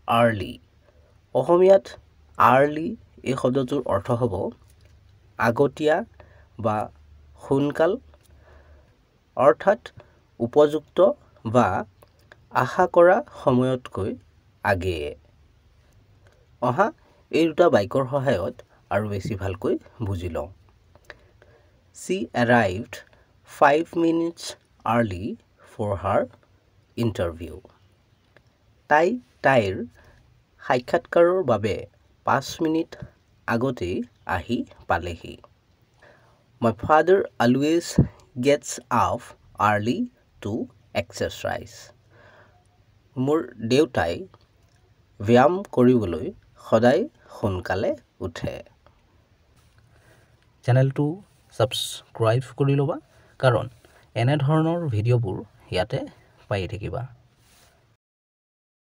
early অসমীয়াত early এই শব্দটোৰ অৰ্থ হ'ব আগতীয়া বা সোনকাল অৰ্থাৎ উপযুক্ত বা আশা কৰা সময়তকৈ আগেয়ে অহা এই দুটা বাক্যৰ সহায়ত আৰু বেছি ভালকৈ বুজি লওঁ She arrived 5 minutes early for her interview. তাইৰ সাক্ষাৎকাৰৰ বাবে 5 মিনিট আগতেই আহি পালেহি My father always gets up early to exercise. মোৰ দেউতাই ব্যায়াম কৰিবলৈ সদায় সোনকালে উঠে চেনেলটো সাবস্ক্ৰাইব কৰি ল'বা কাৰণ এনে ধৰণৰ ভিডিঅ'বোৰ ইয়াতে পাই থাকিবা